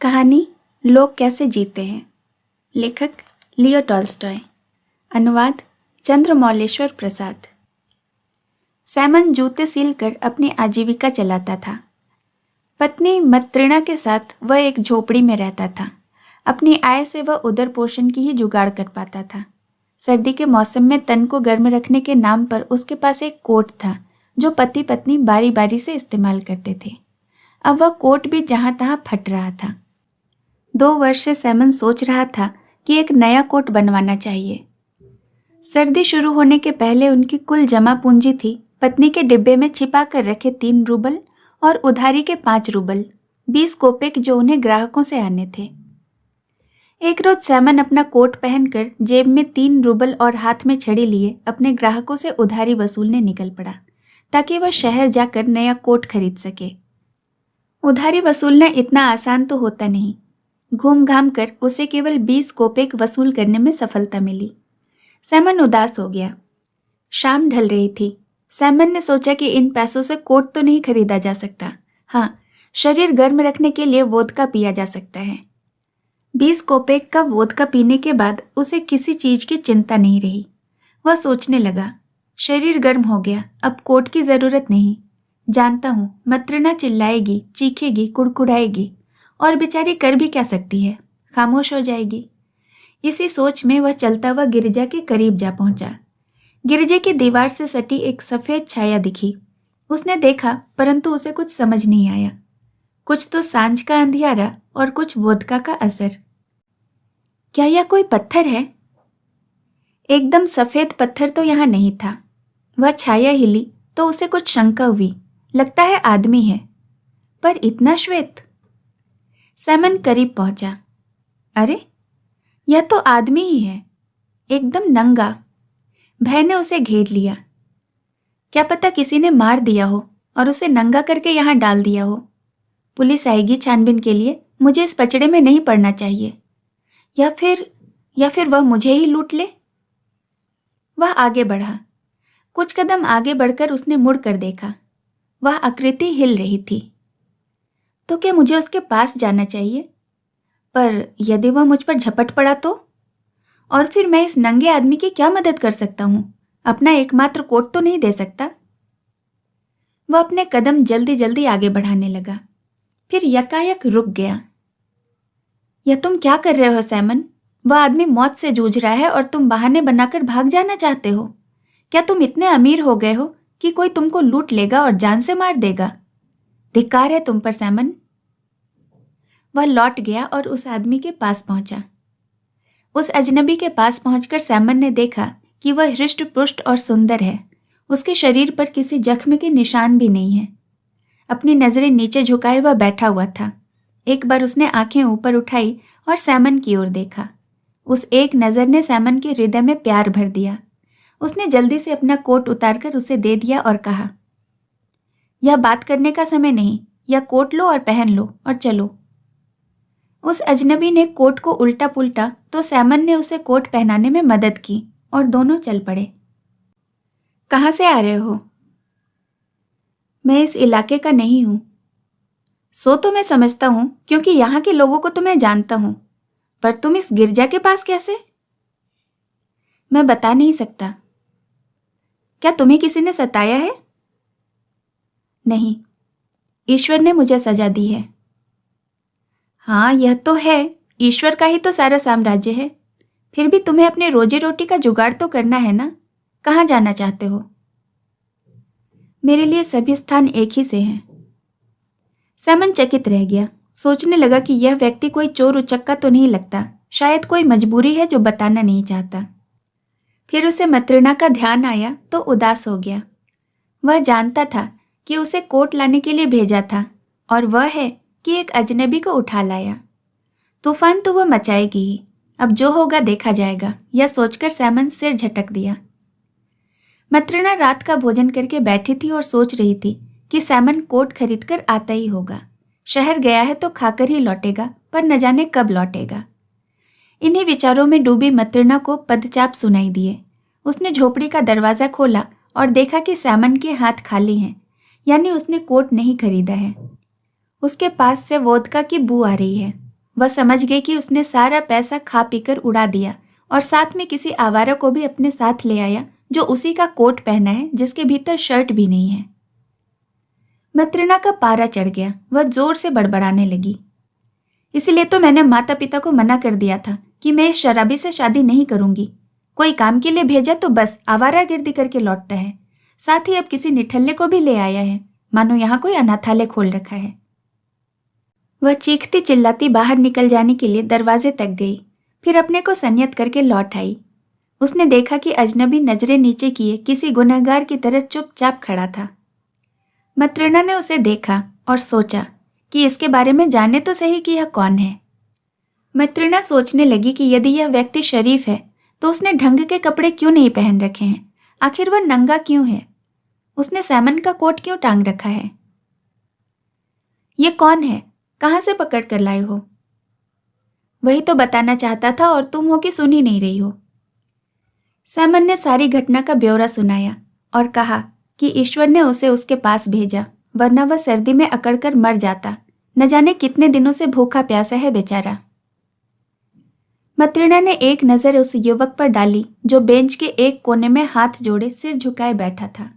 कहानी लोग कैसे जीते हैं। लेखक लियो टॉल्स्टॉय। अनुवाद चंद्रमौलेश्वर प्रसाद। सैमन जूते सीलकर अपनी आजीविका चलाता था। पत्नी मत्रिणा के साथ वह एक झोपड़ी में रहता था। अपनी आय से वह उदर पोषण की ही जुगाड़ कर पाता था। सर्दी के मौसम में तन को गर्म रखने के नाम पर उसके पास एक कोट था जो पति पत्नी बारी बारी से इस्तेमाल करते थे। अब वह कोट भी जहाँ तहाँ फट रहा था। 2 वर्ष से सैमन सोच रहा था कि एक नया कोट बनवाना चाहिए। सर्दी शुरू होने के पहले उनकी कुल जमा पूंजी थी पत्नी के डिब्बे में छिपा कर रखे 3 रूबल और उधारी के 5 रूबल 20 कोपेक जो उन्हें ग्राहकों से आने थे। एक रोज सैमन अपना कोट पहनकर जेब में 3 रूबल और हाथ में छड़ी लिए अपने ग्राहकों से उधारी वसूलने निकल पड़ा ताकि वह शहर जाकर नया कोट खरीद सके। उधारी वसूलना इतना आसान तो होता नहीं। घूम घाम कर उसे केवल 20 कोपेक वसूल करने में सफलता मिली। सैमन उदास हो गया। शाम ढल रही थी। सैमन ने सोचा कि इन पैसों से कोट तो नहीं खरीदा जा सकता। हाँ, शरीर गर्म रखने के लिए वोदका पिया जा सकता है। 20 कोपेक का वोदका पीने के बाद उसे किसी चीज की चिंता नहीं रही। वह सोचने लगा, शरीर गर्म हो गया, अब कोट की जरूरत नहीं। जानता हूं मत्रिणा चिल्लाएगी, चीखेगी, कुड़कुड़ाएगी और बेचारी कर भी क्या सकती है, खामोश हो जाएगी। इसी सोच में वह चलता हुआ गिरिजा के करीब जा पहुंचा। गिरिजे की दीवार से सटी एक सफेद छाया दिखी। उसने देखा परंतु उसे कुछ समझ नहीं आया। कुछ तो सांझ का अंधियारा और कुछ वोदका का असर। क्या यह कोई पत्थर है? एकदम सफेद पत्थर तो यहाँ नहीं था। वह छाया हिली तो उसे कुछ शंका हुई। लगता है आदमी है, पर इतना श्वेत। सैमन करीब पहुंचा। अरे, यह तो आदमी ही है, एकदम नंगा। भय ने उसे घेर लिया। क्या पता किसी ने मार दिया हो और उसे नंगा करके यहाँ डाल दिया हो। पुलिस आएगी छानबीन के लिए। मुझे इस पचड़े में नहीं पड़ना चाहिए। या फिर वह मुझे ही लूट ले। वह आगे बढ़ा। कुछ कदम आगे बढ़कर उसने मुड़ कर देखा। वह आकृति हिल रही थी। तो क्या मुझे उसके पास जाना चाहिए? पर यदि वह मुझ पर झपट पड़ा तो? और फिर मैं इस नंगे आदमी की क्या मदद कर सकता हूं? अपना एकमात्र कोट तो नहीं दे सकता। वह अपने कदम जल्दी जल्दी आगे बढ़ाने लगा। फिर यकायक रुक गया। यह तुम क्या कर रहे हो सैमन? वह आदमी मौत से जूझ रहा है और तुम बहाने बनाकर भाग जाना चाहते हो। क्या तुम इतने अमीर हो गए हो कि कोई तुमको लूट लेगा और जान से मार देगा? धिक्कार है तुम पर सैमन। वह लौट गया और उस आदमी के पास पहुंचा। उस अजनबी के पास पहुंचकर सैमन ने देखा कि वह हृष्ट पुष्ट और सुंदर है। उसके शरीर पर किसी जख्म के निशान भी नहीं है। अपनी नजरें नीचे झुकाए वह बैठा हुआ था। एक बार उसने आंखें ऊपर उठाई और सैमन की ओर देखा। उस एक नजर ने सैमन के हृदय में प्यार भर दिया। उसने जल्दी से अपना कोट उतारकर उसे दे दिया और कहा, यह बात करने का समय नहीं, यह कोट लो और पहन लो और चलो। उस अजनबी ने कोट को उल्टा पुल्टा तो सैमन ने उसे कोट पहनाने में मदद की और दोनों चल पड़े। कहाँ से आ रहे हो? मैं इस इलाके का नहीं हूं। सो तो मैं समझता हूं क्योंकि यहाँ के लोगों को तो मैं जानता हूं, पर तुम इस गिरजा के पास कैसे? मैं बता नहीं सकता। क्या तुम्हें किसी ने सताया है? नहीं, ईश्वर ने मुझे सजा दी है। हाँ, यह तो है, ईश्वर का ही तो सारा साम्राज्य है। फिर भी तुम्हें अपने रोजी रोटी का जुगाड़ तो करना है ना। कहाँ जाना चाहते हो? मेरे लिए सभी स्थान एक ही से हैं। सैमन चकित रह गया। सोचने लगा कि यह व्यक्ति कोई चोर उचक्का तो नहीं लगता। शायद कोई मजबूरी है जो बताना नहीं चाहता। फिर उसे मत्रिणा का ध्यान आया तो उदास हो गया। वह जानता था कि उसे कोट लाने के लिए भेजा था और वह है कि एक अजनबी को उठा लाया। तूफान तो वह मचाएगी ही। अब जो होगा देखा जाएगा, यह सोचकर सैमन सिर झटक दिया। मत्रिणा रात का भोजन करके बैठी थी और सोच रही थी कि सैमन कोट खरीद कर आता ही होगा। शहर गया है तो खाकर ही लौटेगा, पर न जाने कब लौटेगा। इन्हीं विचारों में डूबी मत्रिणा को पदचाप सुनाई दिए। उसने झोपड़ी का दरवाजा खोला और देखा कि सैमन के हाथ खाली हैं, यानी उसने कोट नहीं खरीदा है। उसके पास से वोदका की बू आ रही है। वह समझ गई कि उसने सारा पैसा खा पीकर उड़ा दिया और साथ में किसी आवारा को भी अपने साथ ले आया जो उसी का कोट पहना है जिसके भीतर शर्ट भी नहीं है। मत्रिना का पारा चढ़ गया। वह जोर से बड़बड़ाने लगी। इसलिए तो मैंने माता पिता को मना कर दिया था कि मैं इस शराबी से शादी नहीं करूंगी। कोई काम के लिए भेजा तो बस आवारागर्दी करके लौटता है। साथ ही अब किसी निठल्ले को भी ले आया है, मानो यहाँ कोई अनाथालय खोल रखा है। वह चीखती चिल्लाती बाहर निकल जाने के लिए दरवाजे तक गई, फिर अपने को संयत करके लौट आई। उसने देखा कि अजनबी नजरें नीचे किए किसी गुनहगार की तरह चुपचाप खड़ा था। मत्रिना ने उसे देखा और सोचा कि इसके बारे में जाने तो सही कि यह कौन है। मत्रिना सोचने लगी कि यदि यह व्यक्ति शरीफ है तो उसने ढंग के कपड़े क्यों नहीं पहन रखे हैं। आखिर वह नंगा क्यों है? उसने सैमन का कोट क्यों टांग रखा है? ये कौन है? कहाँ से पकड़ कर लाए हो? वही तो बताना चाहता था और तुम हो कि सुन ही नहीं रही हो। सैमन ने सारी घटना का ब्यौरा सुनाया और कहा कि ईश्वर ने उसे उसके पास भेजा, वरना वह सर्दी में अकड़कर मर जाता। न जाने कितने दिनों से भूखा प्यासा है बेचारा। मत्रिना ने एक नज़र उस युवक पर डाली जो बेंच के एक कोने में हाथ जोड़े सिर झुकाए बैठा था।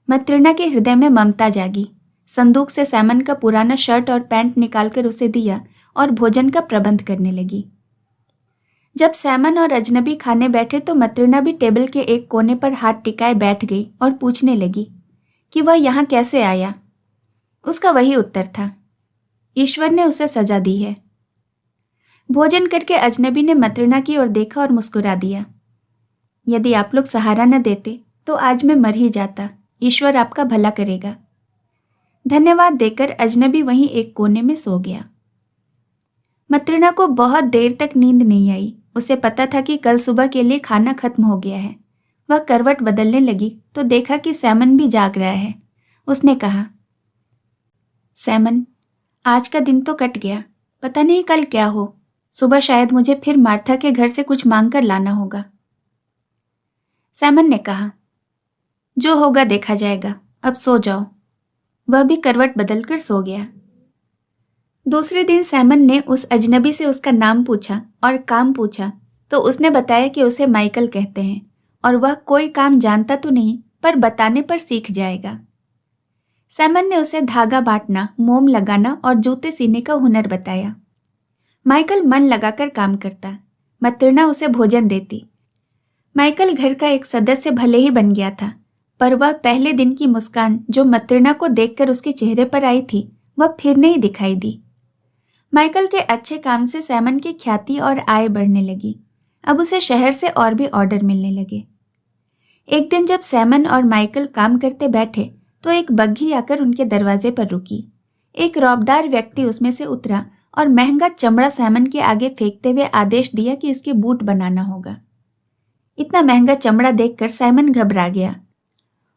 मत्रिना के हृदय में ममता जागी। संदूक से सैमन का पुराना शर्ट और पैंट निकालकर उसे दिया और भोजन का प्रबंध करने लगी। जब सैमन और अजनबी खाने बैठे तो मत्रिना भी टेबल के एक कोने पर हाथ टिकाए बैठ गई और पूछने लगी कि वह यहाँ कैसे आया। उसका वही उत्तर था, ईश्वर ने उसे सजा दी है। भोजन करके अजनबी ने मत्रिना की ओर देखा और मुस्कुरा दिया। यदि आप लोग सहारा न देते तो आज मैं मर ही जाता। ईश्वर आपका भला करेगा। धन्यवाद देकर अजनबी वहीं एक कोने में सो गया। मत्रिना को बहुत देर तक नींद नहीं आई। उसे पता था कि कल सुबह के लिए खाना खत्म हो गया है। वह करवट बदलने लगी तो देखा कि सैमन भी जाग रहा है। उसने कहा, सैमन, आज का दिन तो कट गया, पता नहीं कल क्या हो। सुबह शायद मुझे फिर मार्था के घर से कुछ मांग कर लाना होगा। सैमन ने कहा, जो होगा देखा जाएगा, अब सो जाओ। वह भी करवट बदलकर सो गया। दूसरे दिन सैमन ने उस अजनबी से उसका नाम पूछा और काम पूछा तो उसने बताया कि उसे माइकल कहते हैं और वह कोई काम जानता तो नहीं पर बताने पर सीख जाएगा। सैमन ने उसे धागा बांटना, मोम लगाना और जूते सीने का हुनर बताया। माइकल मन लगाकर काम करता। मत्रिना उसे भोजन देती। माइकल घर का एक सदस्य भले ही बन गया था, पर वह पहले दिन की मुस्कान जो मत्रिना को देखकर उसके चेहरे पर आई थी वह फिर नहीं दिखाई दी। माइकल के अच्छे काम से सैमन की ख्याति और आय बढ़ने लगी। अब उसे शहर से और भी ऑर्डर मिलने लगे। एक दिन जब सैमन और माइकल काम करते बैठे तो एक बग्घी आकर उनके दरवाजे पर रुकी। एक रौबदार व्यक्ति उसमें से उतरा और महंगा चमड़ा सैमन के आगे फेंकते हुए आदेश दिया कि इसके बूट बनाना होगा। इतना महंगा चमड़ा देखकर सैमन घबरा गया।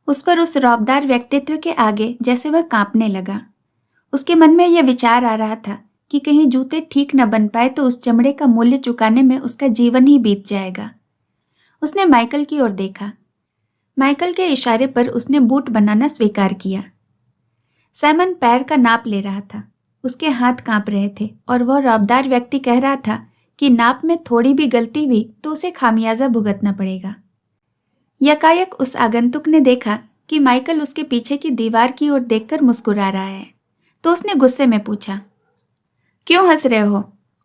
उस पर उस रौबदार व्यक्तित्व के आगे जैसे वह कांपने लगा। उसके मन में यह विचार आ रहा था कि कहीं जूते ठीक न बन पाए तो उस चमड़े का मूल्य चुकाने में उसका जीवन ही बीत जाएगा। उसने माइकल की ओर देखा। माइकल के इशारे पर उसने बूट बनाना स्वीकार किया। सैमन पैर का नाप ले रहा था। उसके हाथ कांप रहे थे और वह रौबदार व्यक्ति कह रहा था कि नाप में थोड़ी भी गलती हुई तो उसे खामियाजा भुगतना पड़ेगा। यकायक उस आगंतुक ने देखा कि माइकल उसके पीछे की दीवार की ओर देखकर मुस्कुरा रहा है, तो उसने गुस्से में पूछा, क्यों हंस रहे हो?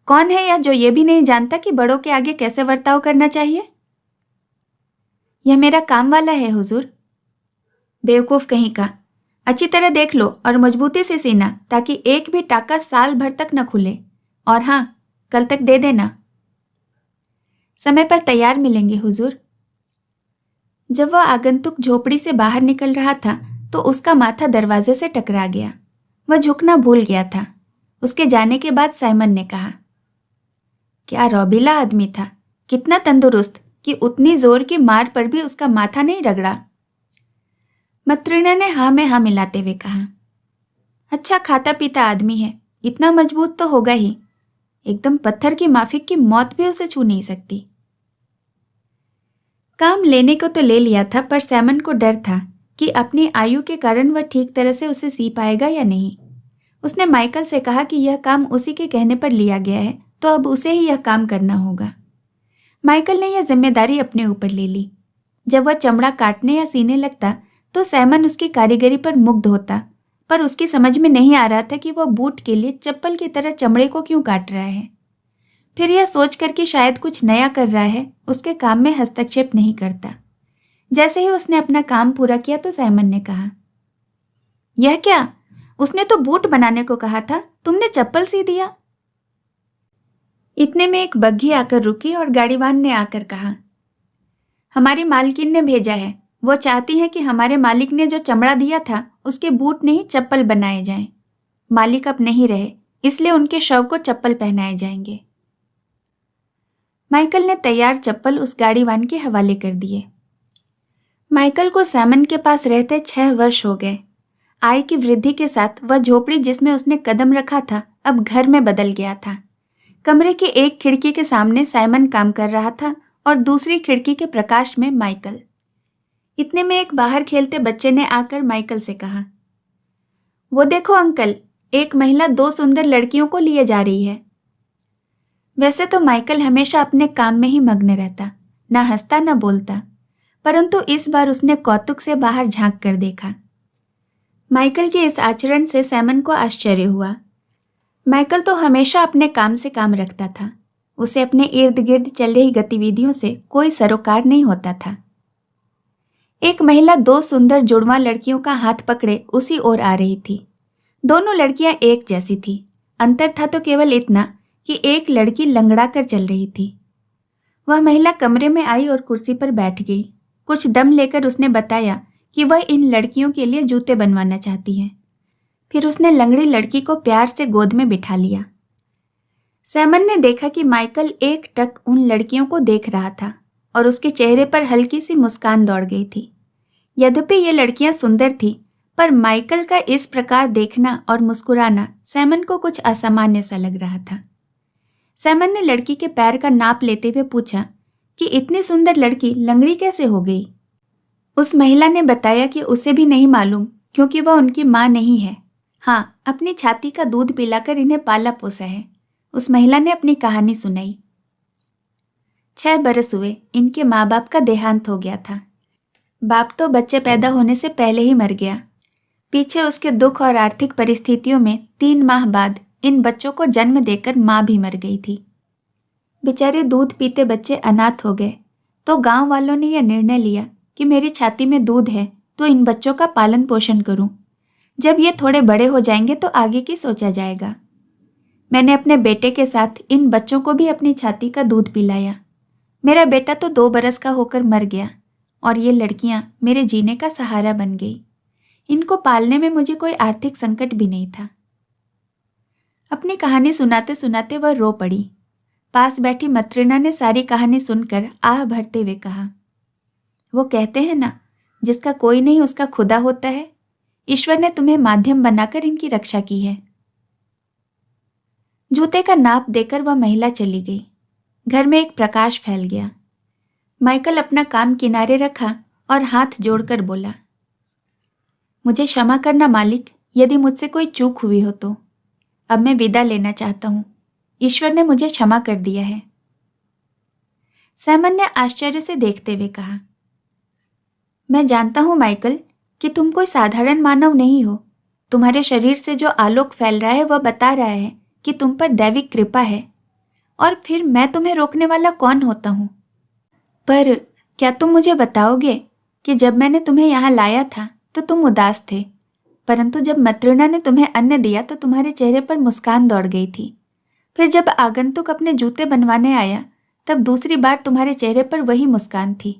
कौन है यह जो ये भी नहीं जानता कि बड़ों के आगे कैसे बर्ताव करना चाहिए? यह मेरा काम वाला है हुजूर। बेवकूफ कहीं का। अच्छी तरह देख लो और मजबूती से सीना ताकि एक भी टाका साल भर तक न खुले। और हाँ, कल तक दे देना। समय पर तैयार मिलेंगे हुजूर। जब वह आगंतुक झोपड़ी से बाहर निकल रहा था तो उसका माथा दरवाजे से टकरा गया। वह झुकना भूल गया था। उसके जाने के बाद साइमन ने कहा, क्या रौबीला आदमी था, कितना तंदुरुस्त कि उतनी जोर की मार पर भी उसका माथा नहीं रगड़ा। मत्रिना ने हाँ में हाँ मिलाते हुए कहा, अच्छा खाता पीता आदमी है, इतना मजबूत तो होगा ही। एकदम पत्थर की माफिक की मौत भी उसे छू नहीं सकती। काम लेने को तो ले लिया था, पर सैमन को डर था कि अपनी आयु के कारण वह ठीक तरह से उसे सी पाएगा या नहीं। उसने माइकल से कहा कि यह काम उसी के कहने पर लिया गया है, तो अब उसे ही यह काम करना होगा। माइकल ने यह जिम्मेदारी अपने ऊपर ले ली। जब वह चमड़ा काटने या सीने लगता तो सैमन उसकी कारीगरी पर मुग्ध होता, पर उसकी समझ में नहीं आ रहा था कि वह बूट के लिए चप्पल की तरह चमड़े को क्यों काट रहा है। फिर यह सोचकर कि शायद कुछ नया कर रहा है, उसके काम में हस्तक्षेप नहीं करता। जैसे ही उसने अपना काम पूरा किया तो सैमन ने कहा, यह क्या? उसने तो बूट बनाने को कहा था, तुमने चप्पल सी दिया। इतने में एक बग्घी आकर रुकी और गाड़ीवान ने आकर कहा, हमारी मालकिन ने भेजा है। वो चाहती है कि हमारे मालिक ने जो चमड़ा दिया था उसके बूट नहीं चप्पल बनाए जाएं। मालिक अब नहीं रहे, इसलिए उनके शव को चप्पल पहनाए जाएंगे। माइकल ने तैयार चप्पल उस गाड़ीवान के हवाले कर दिए। माइकल को सैमन के पास रहते 6 वर्ष हो गए। आय की वृद्धि के साथ वह झोपड़ी जिसमें उसने कदम रखा था अब घर में बदल गया था। कमरे की एक खिड़की के सामने साइमन काम कर रहा था और दूसरी खिड़की के प्रकाश में माइकल। इतने में एक बाहर खेलते बच्चे ने आकर माइकल से कहा, वो देखो अंकल, एक महिला 2 सुंदर लड़कियों को लिए जा रही है। वैसे तो माइकल हमेशा अपने काम में ही मग्न रहता, ना हंसता ना बोलता, परंतु इस बार उसने कौतुक से बाहर झांक कर देखा। माइकल के इस आचरण से सैमन को आश्चर्य हुआ। माइकल तो हमेशा अपने काम से काम रखता था, उसे अपने इर्द गिर्द चल रही गतिविधियों से कोई सरोकार नहीं होता था। एक महिला 2 सुंदर जुड़वां लड़कियों का हाथ पकड़े उसी ओर आ रही थी। दोनों लड़कियां एक जैसी थी, अंतर था तो केवल इतना कि एक लड़की लंगड़ा कर चल रही थी। वह महिला कमरे में आई और कुर्सी पर बैठ गई। कुछ दम लेकर उसने बताया कि वह इन लड़कियों के लिए जूते बनवाना चाहती है। फिर उसने लंगड़ी लड़की को प्यार से गोद में बिठा लिया। सैमन ने देखा कि माइकल एक टक उन लड़कियों को देख रहा था और उसके चेहरे पर हल्की सी मुस्कान दौड़ गई थी। यद्यपि ये लड़कियां सुंदर थीं, पर माइकल का इस प्रकार देखना और मुस्कुराना सैमन को कुछ असामान्य सा लग रहा था। सैमन ने लड़की के पैर का नाप लेते हुए पूछा कि इतनी सुंदर लड़की लंगड़ी कैसे हो गई। उस महिला ने बताया कि उसे भी नहीं मालूम, क्योंकि वह उनकी माँ नहीं है। हाँ, अपनी छाती का दूध पिलाकर इन्हें पाला पोसा है। उस महिला ने अपनी कहानी सुनाई। 6 बरस हुए इनके माँ बाप का देहांत हो गया था। बाप तो बच्चे पैदा होने से पहले ही मर गया। पीछे उसके दुख और आर्थिक परिस्थितियों में 3 माह बाद इन बच्चों को जन्म देकर माँ भी मर गई थी। बेचारे दूध पीते बच्चे अनाथ हो गए, तो गांव वालों ने यह निर्णय लिया कि मेरी छाती में दूध है तो इन बच्चों का पालन पोषण करूं। जब ये थोड़े बड़े हो जाएंगे तो आगे की सोचा जाएगा। मैंने अपने बेटे के साथ इन बच्चों को भी अपनी छाती का दूध पिलाया। मेरा बेटा तो 2 बरस का होकर मर गया और ये लड़कियां मेरे जीने का सहारा बन गई। इनको पालने में मुझे कोई आर्थिक संकट भी नहीं था। अपनी कहानी सुनाते सुनाते वह रो पड़ी। पास बैठी मत्रिना ने सारी कहानी सुनकर आह भरते हुए कहा, वो कहते हैं ना, जिसका कोई नहीं उसका खुदा होता है। ईश्वर ने तुम्हें माध्यम बनाकर इनकी रक्षा की है। जूते का नाप देकर वह महिला चली गई। घर में एक प्रकाश फैल गया। माइकल अपना काम किनारे रखा और हाथ जोड़कर बोला, मुझे क्षमा करना मालिक, यदि मुझसे कोई चूक हुई हो तो। अब मैं विदा लेना चाहता हूँ। ईश्वर ने मुझे क्षमा कर दिया है। सैमन ने आश्चर्य से देखते हुए कहा, मैं जानता हूँ माइकल कि तुम कोई साधारण मानव नहीं हो। तुम्हारे शरीर से जो आलोक फैल रहा है वह बता रहा है कि तुम पर दैविक कृपा है, और फिर मैं तुम्हें रोकने वाला कौन होता हूँ। पर क्या तुम मुझे बताओगे कि जब मैंने तुम्हें यहाँ लाया था तो तुम उदास थे, परंतु जब मत्रिना ने तुम्हें अन्न दिया तो तुम्हारे चेहरे पर मुस्कान दौड़ गई थी। फिर जब आगंतुक अपने जूते बनवाने आया तब दूसरी बार तुम्हारे चेहरे पर वही मुस्कान थी,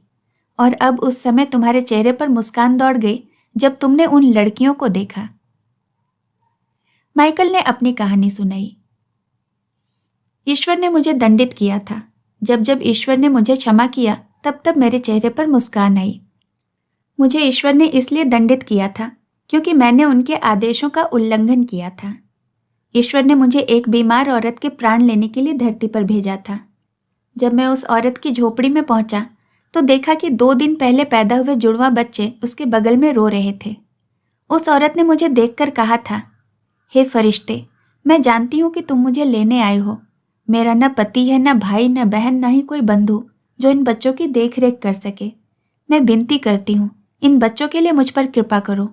और अब उस समय तुम्हारे चेहरे पर मुस्कान दौड़ गई जब तुमने उन लड़कियों को देखा। माइकल ने अपनी कहानी सुनाई। ईश्वर ने मुझे दंडित किया था। जब जब ईश्वर ने मुझे क्षमा किया तब तब मेरे चेहरे पर मुस्कान आई। मुझे ईश्वर ने इसलिए दंडित किया था क्योंकि मैंने उनके आदेशों का उल्लंघन किया था। ईश्वर ने मुझे एक बीमार औरत के प्राण लेने के लिए धरती पर भेजा था। जब मैं उस औरत की झोपड़ी में पहुंचा तो देखा कि 2 दिन पहले पैदा हुए जुड़वां बच्चे उसके बगल में रो रहे थे। उस औरत ने मुझे देखकर कहा था, हे फरिश्ते, मैं जानती हूँ कि तुम मुझे लेने आए हो। मेरा न पति है, न भाई, न बहन, न ही कोई बंधु जो इन बच्चों की देख रेख कर सके। मैं विनती करती हूँ, इन बच्चों के लिए मुझ पर कृपा करो।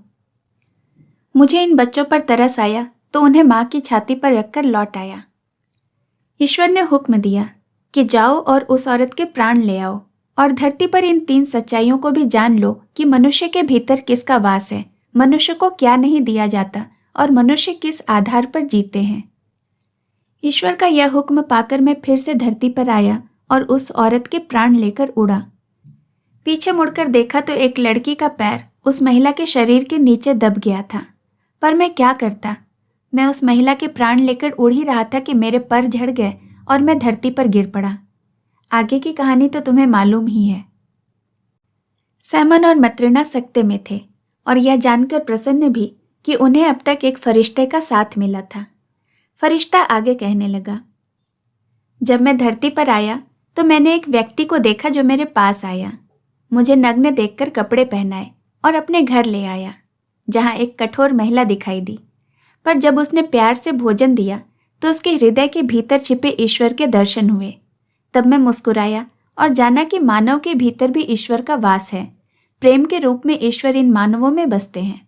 मुझे इन बच्चों पर तरस आया तो उन्हें माँ की छाती पर रखकर लौट आया। ईश्वर ने हुक्म दिया कि जाओ और उस औरत के प्राण ले आओ और धरती पर इन 3 सच्चाइयों को भी जान लो कि मनुष्य के भीतर किसका वास है, मनुष्य को क्या नहीं दिया जाता और मनुष्य किस आधार पर जीते हैं। ईश्वर का यह हुक्म पाकर मैं फिर से धरती पर आया और उस औरत के प्राण लेकर उड़ा। पीछे मुड़कर देखा तो एक लड़की का पैर उस महिला के शरीर के नीचे दब गया था। पर मैं क्या करता? मैं उस महिला के प्राण लेकर उड़ ही रहा था कि मेरे पर झड़ गए और मैं धरती पर गिर पड़ा। आगे की कहानी तो तुम्हें मालूम ही है। सैमन और मत्रिना सकते में थे और यह जानकर प्रसन्न भी कि उन्हें अब तक एक फरिश्ते का साथ मिला था। फरिश्ता आगे कहने लगा, जब मैं धरती पर आया तो मैंने एक व्यक्ति को देखा जो मेरे पास आया, मुझे नग्न देखकर कपड़े पहनाए और अपने घर ले आया, जहाँ एक कठोर महिला दिखाई दी। पर जब उसने प्यार से भोजन दिया तो उसके हृदय के भीतर छिपे ईश्वर के दर्शन हुए। तब मैं मुस्कुराया और जाना कि मानव के भीतर भी ईश्वर का वास है। प्रेम के रूप में ईश्वर इन मानवों में बसते हैं।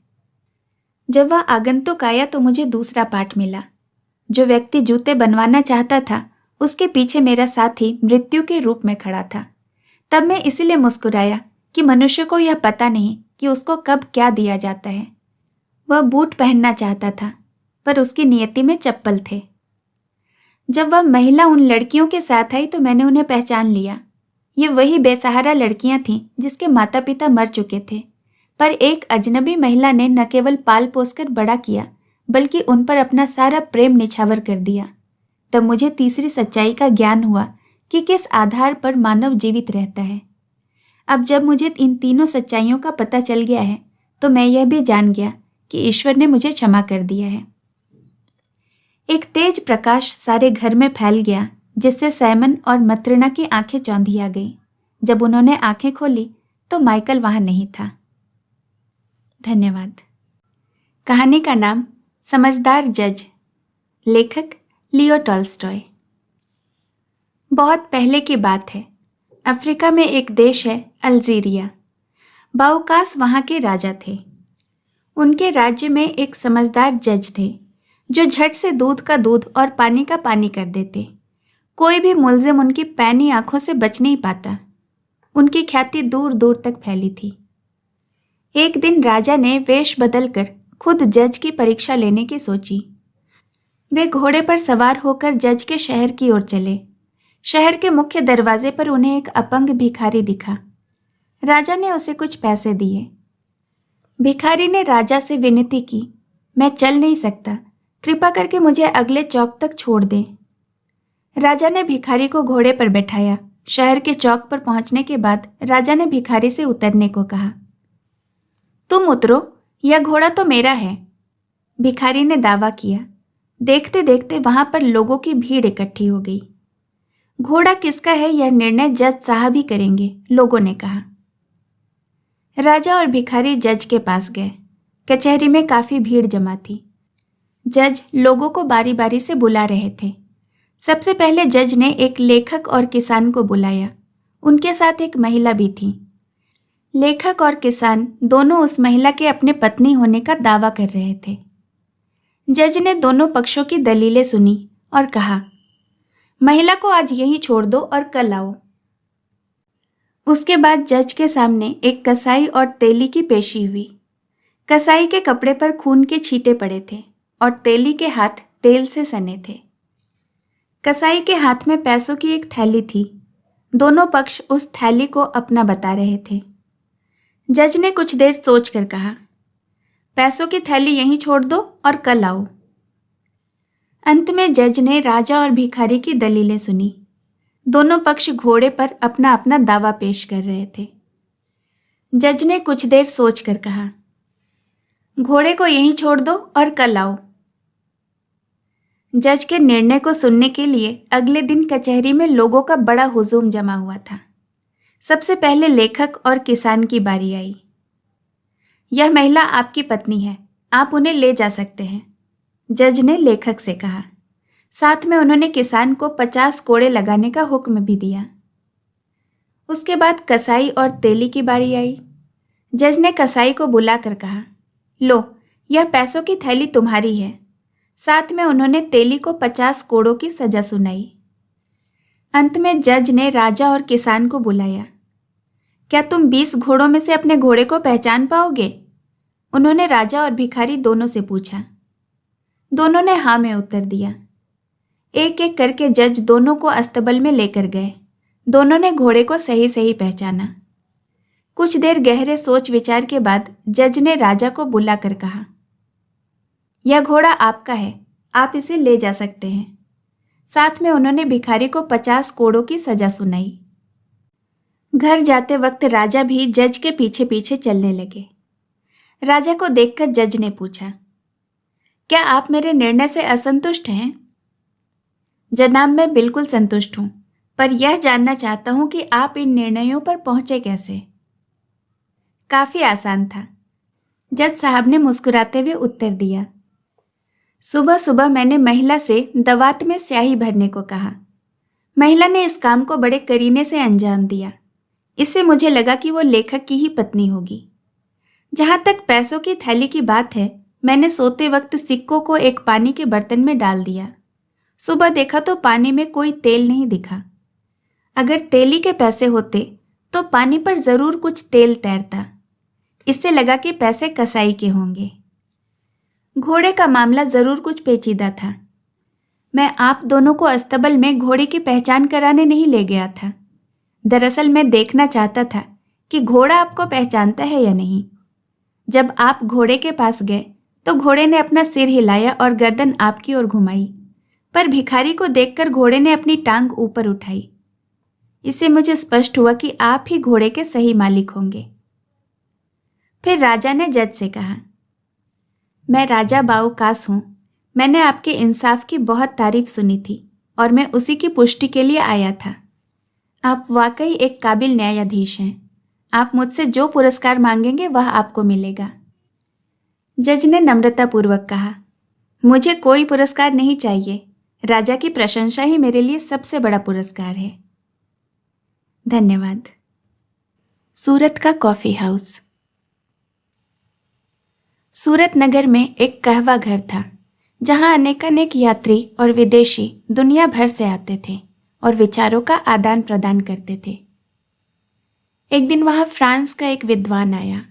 जब वह आगंतुक आया तो मुझे दूसरा पाठ मिला। जो व्यक्ति जूते बनवाना चाहता था उसके पीछे मेरा साथी मृत्यु के रूप में खड़ा था। तब मैं इसलिए मुस्कुराया कि मनुष्य को यह पता नहीं कि उसको कब क्या दिया जाता है। वह बूट पहनना चाहता था पर उसकी नियति में चप्पल थे। जब वह महिला उन लड़कियों के साथ आई तो मैंने उन्हें पहचान लिया। ये वही बेसहारा लड़कियां थीं जिसके माता पिता मर चुके थे, पर एक अजनबी महिला ने न केवल पाल पोस कर बड़ा किया बल्कि उन पर अपना सारा प्रेम निछावर कर दिया। तब मुझे तीसरी सच्चाई का ज्ञान हुआ कि किस आधार पर मानव जीवित रहता है। अब जब मुझे इन तीनों सच्चाइयों का पता चल गया है तो मैं यह भी जान गया कि ईश्वर ने मुझे क्षमा कर दिया है। एक तेज प्रकाश सारे घर में फैल गया जिससे सैमन और मत्रिना की आंखें चौंधिया गईं। जब उन्होंने आंखें खोली तो माइकल वहां नहीं था। धन्यवाद। कहानी का नाम समझदार जज, लेखक लियो टॉल्स्टॉय। बहुत पहले की बात है। अफ्रीका में एक देश है अल्जीरिया। बाउकास वहाँ के राजा थे। उनके राज्य में एक समझदार जज थे जो झट से दूध का दूध और पानी का पानी कर देते। कोई भी मुलजिम उनकी पैनी आंखों से बच नहीं पाता। उनकी ख्याति दूर दूर तक फैली थी। एक दिन राजा ने वेश बदलकर खुद जज की परीक्षा लेने की सोची। वे घोड़े पर सवार होकर जज के शहर की ओर चले। शहर के मुख्य दरवाजे पर उन्हें एक अपंग भिखारी दिखा। राजा ने उसे कुछ पैसे दिए। भिखारी ने राजा से विनती की, मैं चल नहीं सकता, कृपा करके मुझे अगले चौक तक छोड़ दें। राजा ने भिखारी को घोड़े पर बैठाया। शहर के चौक पर पहुंचने के बाद राजा ने भिखारी से उतरने को कहा। तुम उतरो, यह घोड़ा तो मेरा है। भिखारी ने दावा किया। देखते देखते वहां पर लोगों की भीड़ इकट्ठी हो गई। घोड़ा किसका है यह निर्णय जज साहब ही करेंगे, लोगों ने कहा। राजा और भिखारी जज के पास गए। कचहरी में काफी भीड़ जमा थी। जज लोगों को बारी बारी से बुला रहे थे। सबसे पहले जज ने एक लेखक और किसान को बुलाया। उनके साथ एक महिला भी थी। लेखक और किसान दोनों उस महिला के अपने पत्नी होने का दावा कर रहे थे। जज ने दोनों पक्षों की दलीलें सुनी और कहा, महिला को आज यहीं छोड़ दो और कल आओ। उसके बाद जज के सामने एक कसाई और तेली की पेशी हुई। कसाई के कपड़े पर खून के छींटे पड़े थे और तेली के हाथ तेल से सने थे। कसाई के हाथ में पैसों की एक थैली थी। दोनों पक्ष उस थैली को अपना बता रहे थे। जज ने कुछ देर सोचकर कहा, पैसों की थैली यहीं छोड़ दो और कल आओ। अंत में जज ने राजा और भिखारी की दलीलें सुनी। दोनों पक्ष घोड़े पर अपना अपना दावा पेश कर रहे थे। जज ने कुछ देर सोचकर कहा, घोड़े को यहीं छोड़ दो और कल आओ। जज के निर्णय को सुनने के लिए अगले दिन कचहरी में लोगों का बड़ा हुजूम जमा हुआ था। सबसे पहले लेखक और किसान की बारी आई। यह महिला आपकी पत्नी है, आप उन्हें ले जा सकते हैं। जज ने लेखक से कहा। साथ में उन्होंने किसान को 50 कोड़े लगाने का हुक्म भी दिया। उसके बाद कसाई और तेली की बारी आई। जज ने कसाई को बुलाकर कहा, लो, यह पैसों की थैली तुम्हारी है। साथ में उन्होंने तेली को 50 कोड़ों की सजा सुनाई। अंत में जज ने राजा और किसान को बुलाया। क्या तुम 20 घोड़ों में से अपने घोड़े को पहचान पाओगे? उन्होंने राजा और भिखारी दोनों से पूछा। दोनों ने हाँ में उत्तर दिया। एक एक करके जज दोनों को अस्तबल में लेकर गए। दोनों ने घोड़े को सही सही पहचाना। कुछ देर गहरे सोच विचार के बाद जज ने राजा को बुलाकर कहा, यह घोड़ा आपका है, आप इसे ले जा सकते हैं। साथ में उन्होंने भिखारी को 50 कोड़ों की सजा सुनाई। घर जाते वक्त राजा भी जज के पीछे पीछे चलने लगे। राजा को देखकर जज ने पूछा, क्या आप मेरे निर्णय से असंतुष्ट हैं? जनाब, मैं बिल्कुल संतुष्ट हूं, पर यह जानना चाहता हूं कि आप इन निर्णयों पर पहुंचे कैसे? काफी आसान था, जज साहब ने मुस्कुराते हुए उत्तर दिया। सुबह सुबह मैंने महिला से दवात में स्याही भरने को कहा। महिला ने इस काम को बड़े करीने से अंजाम दिया। इससे मुझे लगा कि वो लेखक की ही पत्नी होगी। जहां तक पैसों की थैली की बात है, मैंने सोते वक्त सिक्कों को एक पानी के बर्तन में डाल दिया। सुबह देखा तो पानी में कोई तेल नहीं दिखा। अगर तेली के पैसे होते तो पानी पर जरूर कुछ तेल तैरता। इससे लगा कि पैसे कसाई के होंगे। घोड़े का मामला जरूर कुछ पेचीदा था। मैं आप दोनों को अस्तबल में घोड़े की पहचान कराने नहीं ले गया था। दरअसल मैं देखना चाहता था कि घोड़ा आपको पहचानता है या नहीं। जब आप घोड़े के पास गए तो घोड़े ने अपना सिर हिलाया और गर्दन आपकी ओर घुमाई, पर भिखारी को देखकर घोड़े ने अपनी टांग ऊपर उठाई। इससे मुझे स्पष्ट हुआ कि आप ही घोड़े के सही मालिक होंगे। फिर राजा ने जज से कहा, मैं राजा बाऊकास हूं। मैंने आपके इंसाफ की बहुत तारीफ सुनी थी और मैं उसी की पुष्टि के लिए आया था। आप वाकई एक काबिल न्यायाधीश हैं। आप मुझसे जो पुरस्कार मांगेंगे वह आपको मिलेगा। जज ने नम्रतापूर्वक कहा, मुझे कोई पुरस्कार नहीं चाहिए। राजा की प्रशंसा ही मेरे लिए सबसे बड़ा पुरस्कार है। धन्यवाद। सूरत का कॉफी हाउस। सूरत नगर में एक कहवा घर था, जहां अनेकानेक यात्री और विदेशी दुनिया भर से आते थे और विचारों का आदान प्रदान करते थे। एक दिन वहां फ्रांस का एक विद्वान आया।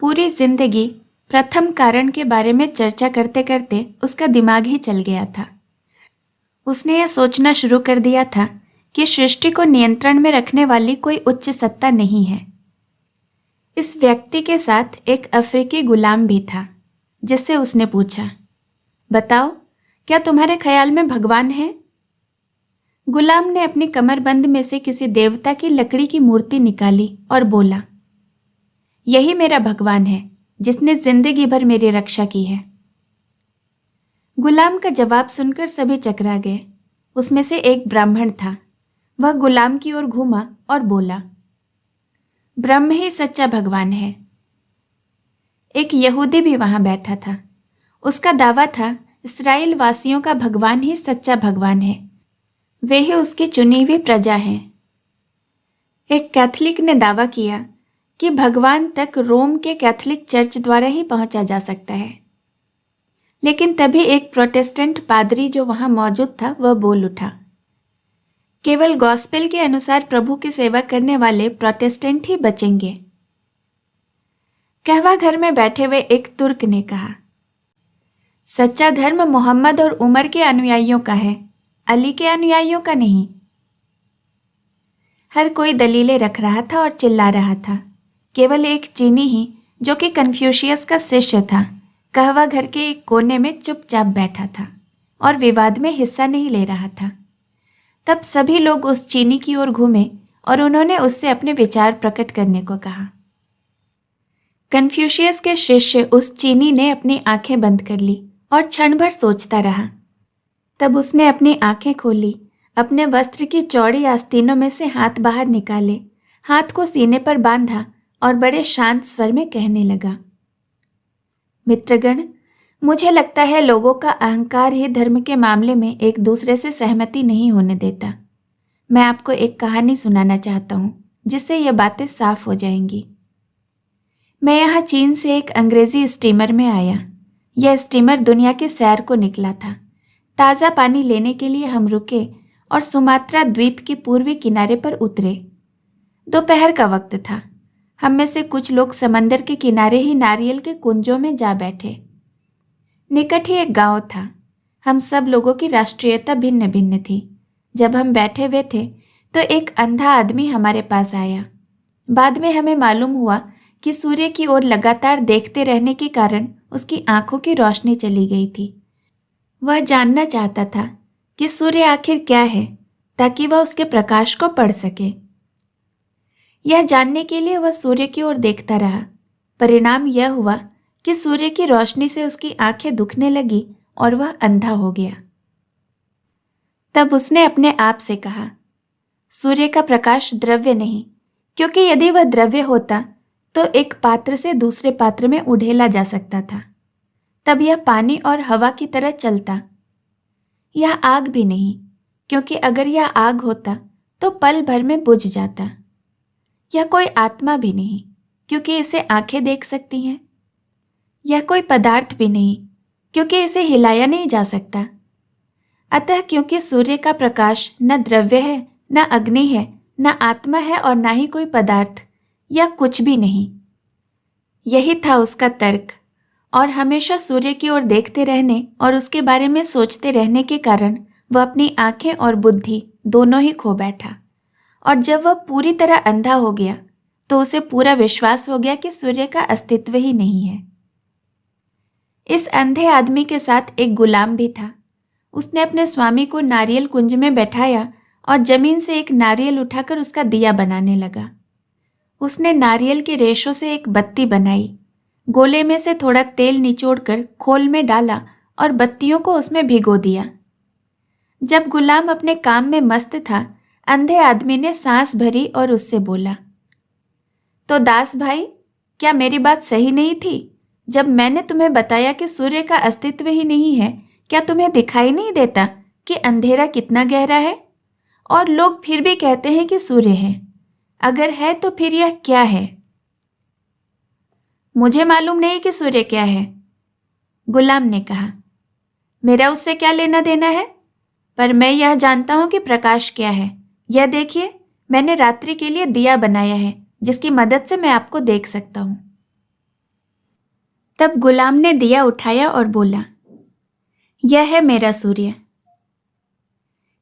पूरी जिंदगी प्रथम कारण के बारे में चर्चा करते करते उसका दिमाग ही चल गया था। उसने यह सोचना शुरू कर दिया था कि सृष्टि को नियंत्रण में रखने वाली कोई उच्च सत्ता नहीं है। इस व्यक्ति के साथ एक अफ्रीकी गुलाम भी था, जिससे उसने पूछा, बताओ, क्या तुम्हारे ख्याल में भगवान है? गुलाम ने अपनी कमरबंद में से किसी देवता की लकड़ी की मूर्ति निकाली और बोला, यही मेरा भगवान है, जिसने जिंदगी भर मेरी रक्षा की है। गुलाम का जवाब सुनकर सभी चकरा गए। उसमें से एक ब्राह्मण था। वह गुलाम की ओर घूमा और बोला, ब्रह्म ही सच्चा भगवान है। एक यहूदी भी वहां बैठा था। उसका दावा था, इस्राएल वासियों का भगवान ही सच्चा भगवान है। वे ही उसकी चुनी हुई प्रजा हैं। एक कैथलिक ने दावा किया कि भगवान तक रोम के कैथलिक चर्च द्वारा ही पहुंचा जा सकता है। लेकिन तभी एक प्रोटेस्टेंट पादरी जो वहां मौजूद था, वह बोल उठा, केवल गॉस्पेल के अनुसार प्रभु की सेवा करने वाले प्रोटेस्टेंट ही बचेंगे। कहवा घर में बैठे हुए एक तुर्क ने कहा, सच्चा धर्म मोहम्मद और उमर के अनुयायियों का है, अली के अनुयायियों का नहीं। हर कोई दलीलें रख रहा था और चिल्ला रहा था। केवल एक चीनी ही, जो कि कन्फ्यूशियस का शिष्य था, कहवा घर के एक कोने में चुपचाप बैठा था और विवाद में हिस्सा नहीं ले रहा था। तब सभी लोग उस चीनी की ओर घूमे और उन्होंने उससे अपने विचार प्रकट करने को कहा। कन्फ्यूशियस के शिष्य उस चीनी ने अपनी आंखें बंद कर ली और क्षण भर सोचता रहा। तब उसने अपनी आंखें खोली, अपने वस्त्र की चौड़ी आस्तीनों में से हाथ बाहर निकाले, हाथ को सीने पर बांधा और बड़े शांत स्वर में कहने लगा, मित्रगण, मुझे लगता है लोगों का अहंकार ही धर्म के मामले में एक दूसरे से सहमति नहीं होने देता। मैं आपको एक कहानी सुनाना चाहता हूँ जिससे ये बातें साफ हो जाएंगी। मैं यहाँ चीन से एक अंग्रेजी स्टीमर में आया। यह स्टीमर दुनिया के सैर को निकला था। ताज़ा पानी लेने के लिए हम रुके और सुमात्रा द्वीप के पूर्वी किनारे पर उतरे। दोपहर का वक्त था। हम में से कुछ लोग समंदर के किनारे ही नारियल के कुंजों में जा बैठे। निकट ही एक गांव था। हम सब लोगों की राष्ट्रीयता भिन्न भिन्न थी। जब हम बैठे हुए थे तो एक अंधा आदमी हमारे पास आया। बाद में हमें मालूम हुआ कि सूर्य की ओर लगातार देखते रहने के कारण उसकी आंखों की रोशनी चली गई थी। वह जानना चाहता था कि सूर्य आखिर क्या है ताकि वह उसके प्रकाश को पढ़ सके। यह जानने के लिए वह सूर्य की ओर देखता रहा। परिणाम यह हुआ कि सूर्य की रोशनी से उसकी आंखें दुखने लगी और वह अंधा हो गया। तब उसने अपने आप से कहा, सूर्य का प्रकाश द्रव्य नहीं, क्योंकि यदि वह द्रव्य होता तो एक पात्र से दूसरे पात्र में उड़ेला जा सकता था। तब यह पानी और हवा की तरह चलता। यह आग भी नहीं, क्योंकि अगर यह आग होता तो पल भर में बुझ जाता। यह कोई आत्मा भी नहीं, क्योंकि इसे आंखें देख सकती हैं। यह कोई पदार्थ भी नहीं, क्योंकि इसे हिलाया नहीं जा सकता। अतः क्योंकि सूर्य का प्रकाश न द्रव्य है, न अग्नि है, न आत्मा है और न ही कोई पदार्थ, या कुछ भी नहीं। यही था उसका तर्क, और हमेशा सूर्य की ओर देखते रहने और उसके बारे में सोचते रहने के कारण वह अपनी आंखें और बुद्धि दोनों ही खो बैठा। और जब वह पूरी तरह अंधा हो गया तो उसे पूरा विश्वास हो गया कि सूर्य का अस्तित्व ही नहीं है। इस अंधे आदमी के साथ एक गुलाम भी था। उसने अपने स्वामी को नारियल कुंज में बैठाया और जमीन से एक नारियल उठाकर उसका दिया बनाने लगा। उसने नारियल के रेशों से एक बत्ती बनाई, गोले में से थोड़ा तेल निचोड़कर खोल में डाला और बत्तियों को उसमें भिगो दिया। जब गुलाम अपने काम में मस्त था, अंधे आदमी ने सांस भरी और उससे बोला, तो दास भाई, क्या मेरी बात सही नहीं थी? जब मैंने तुम्हें बताया कि सूर्य का अस्तित्व ही नहीं है, क्या तुम्हें दिखाई नहीं देता कि अंधेरा कितना गहरा है? और लोग फिर भी कहते हैं कि सूर्य है। अगर है तो फिर यह क्या है? मुझे मालूम नहीं कि सूर्य क्या है, गुलाम ने कहा। मेरा उससे क्या लेना देना है? पर मैं यह जानता हूं कि प्रकाश क्या है। यह देखिए, मैंने रात्रि के लिए दिया बनाया है जिसकी मदद से मैं आपको देख सकता हूं। तब गुलाम ने दिया उठाया और बोला, यह है मेरा सूर्य।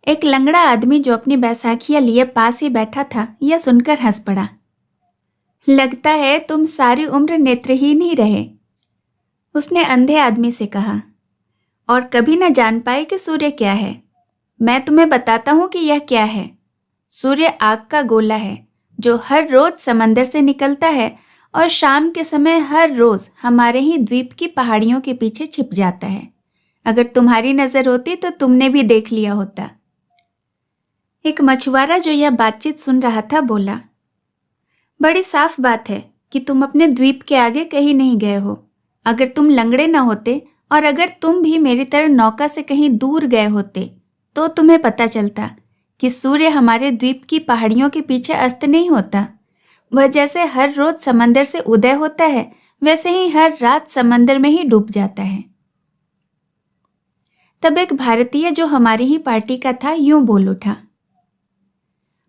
एक लंगड़ा आदमी जो अपनी बैसाखियां लिए पास ही बैठा था, यह सुनकर हंस पड़ा। लगता है तुम सारी उम्र नेत्रहीन ही रहे, उसने अंधे आदमी से कहा, और कभी न जान पाए कि सूर्य क्या है। मैं तुम्हें बताता हूं कि यह क्या है। सूर्य आग का गोला है जो हर रोज समंदर से निकलता है और शाम के समय हर रोज हमारे ही द्वीप की पहाड़ियों के पीछे छिप जाता है। अगर तुम्हारी नजर होती तो तुमने भी देख लिया होता। एक मछुआरा जो यह बातचीत सुन रहा था बोला, बड़ी साफ बात है कि तुम अपने द्वीप के आगे कहीं नहीं गए हो। अगर तुम लंगड़े न होते और अगर तुम भी मेरी तरह नौका से कहीं दूर गए होते तो तुम्हें पता चलता कि सूर्य हमारे द्वीप की पहाड़ियों के पीछे अस्त नहीं होता। वह जैसे हर रोज समंदर से उदय होता है, वैसे ही हर रात समंदर में ही डूब जाता है। तब एक भारतीय जो हमारी ही पार्टी का था यूं बोल उठा,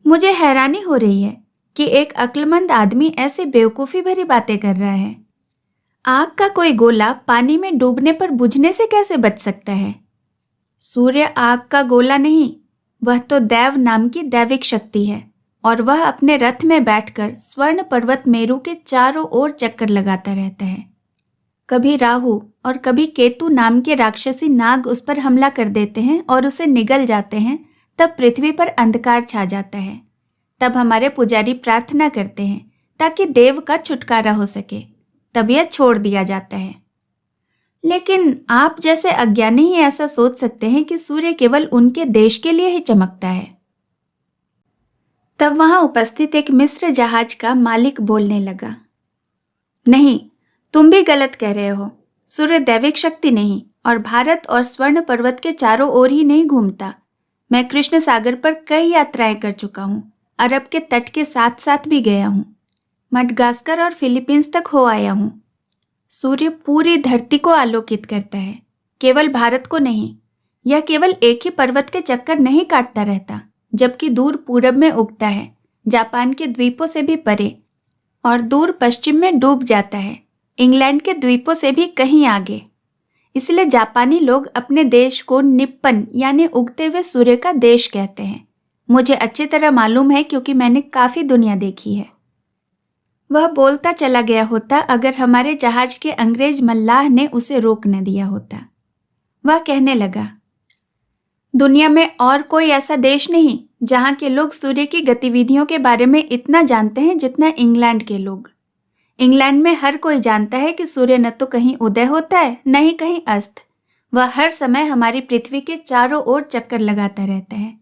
मुझे हैरानी हो रही है कि एक अक्लमंद आदमी ऐसी बेवकूफ़ी भरी बातें कर रहा है। आग का कोई गोला पानी में डूबने पर बुझने से कैसे बच सकता है? सूर्य आग का गोला नहीं, वह तो दैव नाम की दैविक शक्ति है, और वह अपने रथ में बैठकर स्वर्ण पर्वत मेरु के चारों ओर चक्कर लगाता रहता है। कभी राहु और कभी केतु नाम के राक्षसी नाग उस पर हमला कर देते हैं और उसे निगल जाते हैं। तब पृथ्वी पर अंधकार छा जाता है। तब हमारे पुजारी प्रार्थना करते हैं ताकि देव का छुटकारा हो सके। तब यह छोड़ दिया जाता है। लेकिन आप जैसे अज्ञानी ही ऐसा सोच सकते हैं कि सूर्य केवल उनके देश के लिए ही चमकता है। तब वहां उपस्थित एक मिस्र जहाज का मालिक बोलने लगा, नहीं, तुम भी गलत कह रहे हो। सूर्य दैविक शक्ति नहीं और भारत और स्वर्ण पर्वत के चारों ओर ही नहीं घूमता। मैं कृष्ण सागर पर कई यात्राएं कर चुका हूँ, अरब के तट के साथ साथ भी गया हूँ, मडगास्कर और फिलीपींस तक हो आया हूँ। सूर्य पूरी धरती को आलोकित करता है, केवल भारत को नहीं। यह केवल एक ही पर्वत के चक्कर नहीं काटता रहता, जबकि दूर पूरब में उगता है, जापान के द्वीपों से भी परे, और दूर पश्चिम में डूब जाता है, इंग्लैंड के द्वीपों से भी कहीं आगे। इसलिए जापानी लोग अपने देश को निप्पन यानी उगते हुए सूर्य का देश कहते हैं। मुझे अच्छी तरह मालूम है क्योंकि मैंने काफ़ी दुनिया देखी है। वह बोलता चला गया होता अगर हमारे जहाज के अंग्रेज मल्लाह ने उसे रोक न दिया होता। वह कहने लगा, दुनिया में और कोई ऐसा देश नहीं जहाँ के लोग सूर्य की गतिविधियों के बारे में इतना जानते हैं जितना इंग्लैंड के लोग। इंग्लैंड में हर कोई जानता है कि सूर्य न तो कहीं उदय होता है न ही कहीं अस्त। वह हर समय हमारी पृथ्वी के चारों ओर चक्कर लगाता रहता है।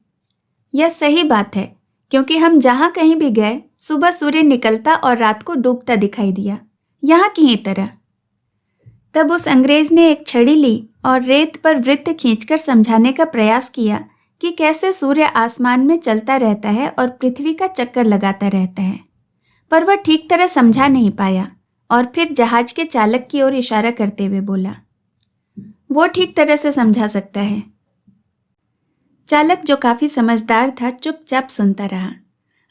यह सही बात है क्योंकि हम जहाँ कहीं भी गए, सुबह सूर्य निकलता और रात को डूबता दिखाई दिया, यहाँ की ही तरह। तब उस अंग्रेज ने एक छड़ी ली और रेत पर वृत्त खींचकर समझाने का प्रयास किया कि कैसे सूर्य आसमान में चलता रहता है और पृथ्वी का चक्कर लगाता रहता है, पर वह ठीक तरह समझा नहीं पाया और फिर जहाज के चालक की ओर इशारा करते हुए बोला, वो ठीक तरह से समझा सकता है। चालक, जो काफी समझदार था, चुपचाप सुनता रहा।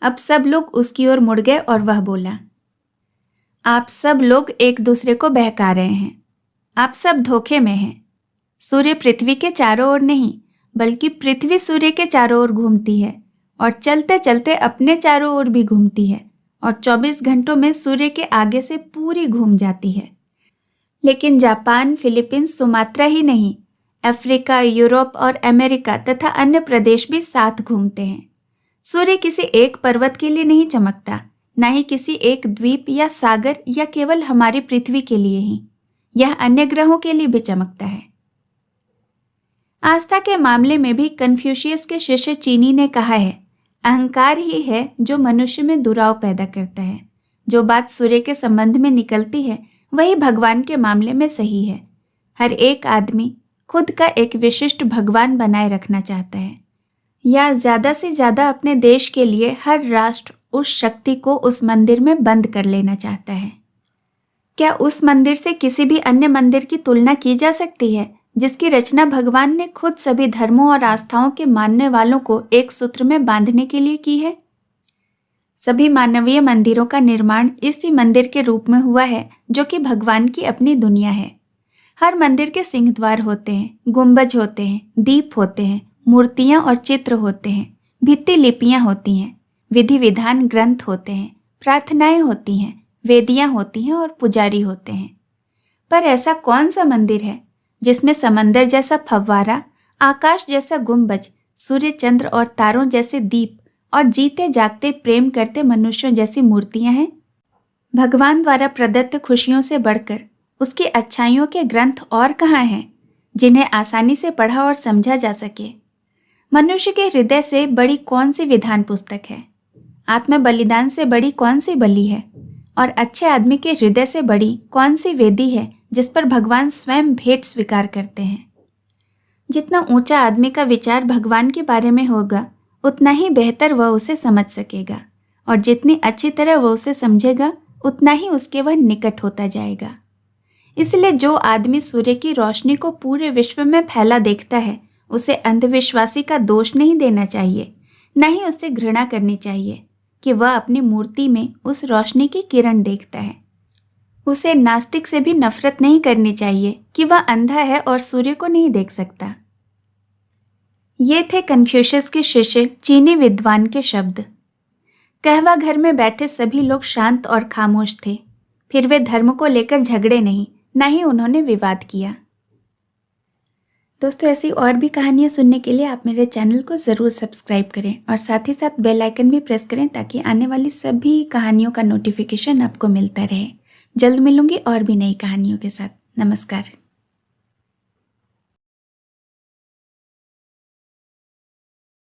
अब सब लोग उसकी ओर मुड़ गए और वह बोला, आप सब लोग एक दूसरे को बहका रहे हैं, आप सब धोखे में हैं। सूर्य पृथ्वी के चारों ओर नहीं, बल्कि पृथ्वी सूर्य के चारों ओर घूमती है और चलते चलते अपने चारों ओर भी घूमती है और 24 घंटों में सूर्य के आगे से पूरी घूम जाती है। लेकिन जापान, फिलीपींस, सुमात्रा ही नहीं, अफ्रीका, यूरोप और अमेरिका तथा अन्य प्रदेश भी साथ घूमते हैं। सूर्य किसी एक पर्वत के लिए नहीं चमकता, न ही किसी एक द्वीप या सागर या केवल हमारी पृथ्वी के लिए ही, यह अन्य ग्रहों के लिए भी चमकता है। आस्था के मामले में भी कन्फ्यूशियस के शिष्य चीनी ने कहा है, अहंकार ही है जो मनुष्य में दुराव पैदा करता है। जो बात सूर्य के संबंध में निकलती है वही भगवान के मामले में सही है। हर एक आदमी खुद का एक विशिष्ट भगवान बनाए रखना चाहता है, या ज़्यादा से ज़्यादा अपने देश के लिए हर राष्ट्र उस शक्ति को उस मंदिर में बंद कर लेना चाहता है। क्या उस मंदिर से किसी भी अन्य मंदिर की तुलना की जा सकती है जिसकी रचना भगवान ने खुद सभी धर्मों और आस्थाओं के मानने वालों को एक सूत्र में बांधने के लिए की है? सभी मानवीय मंदिरों का निर्माण इसी मंदिर के रूप में हुआ है जो कि भगवान की अपनी दुनिया है। हर मंदिर के सिंहद्वार होते हैं, गुंबज होते हैं, दीप होते हैं, मूर्तियां और चित्र होते हैं, भित्ति लिपियां होती हैं, विधि विधान ग्रंथ होते हैं, प्रार्थनाएं होती हैं, वेदियां होती हैं और पुजारी होते हैं। पर ऐसा कौन सा मंदिर है जिसमें समंदर जैसा फव्वारा, आकाश जैसा गुंबज, सूर्य, चंद्र और तारों जैसे दीप और जीते जागते प्रेम करते मनुष्यों जैसी मूर्तियां हैं? भगवान द्वारा प्रदत्त खुशियों से बढ़कर उसकी अच्छाइयों के ग्रंथ और कहाँ हैं जिन्हें आसानी से पढ़ा और समझा जा सके? मनुष्य के हृदय से बड़ी कौन सी विधान पुस्तक है? आत्म बलिदान से बड़ी कौन सी बलि है? और अच्छे आदमी के हृदय से बड़ी कौन सी वेदी है जिस पर भगवान स्वयं भेंट स्वीकार करते हैं? जितना ऊंचा आदमी का विचार भगवान के बारे में होगा उतना ही बेहतर वह उसे समझ सकेगा, और जितनी अच्छी तरह वह उसे समझेगा उतना ही उसके वह निकट होता जाएगा। इसलिए जो आदमी सूर्य की रोशनी को पूरे विश्व में फैला देखता है उसे अंधविश्वासी का दोष नहीं देना चाहिए, न ही उससे घृणा करनी चाहिए कि वह अपनी मूर्ति में उस रोशनी की किरण देखता है। उसे नास्तिक से भी नफरत नहीं करनी चाहिए कि वह अंधा है और सूर्य को नहीं देख सकता। ये थे कन्फ्यूशियस के शिष्य चीनी विद्वान के शब्द। कहवा घर में बैठे सभी लोग शांत और खामोश थे। फिर वे धर्म को लेकर झगड़े नहीं, न ही उन्होंने विवाद किया। दोस्तों, ऐसी और भी कहानियाँ सुनने के लिए आप मेरे चैनल को ज़रूर सब्सक्राइब करें और साथ ही साथ बेल आइकन भी प्रेस करें ताकि आने वाली सभी कहानियों का नोटिफिकेशन आपको मिलता रहे। जल्द मिलूंगी और भी नई कहानियों के साथ। नमस्कार।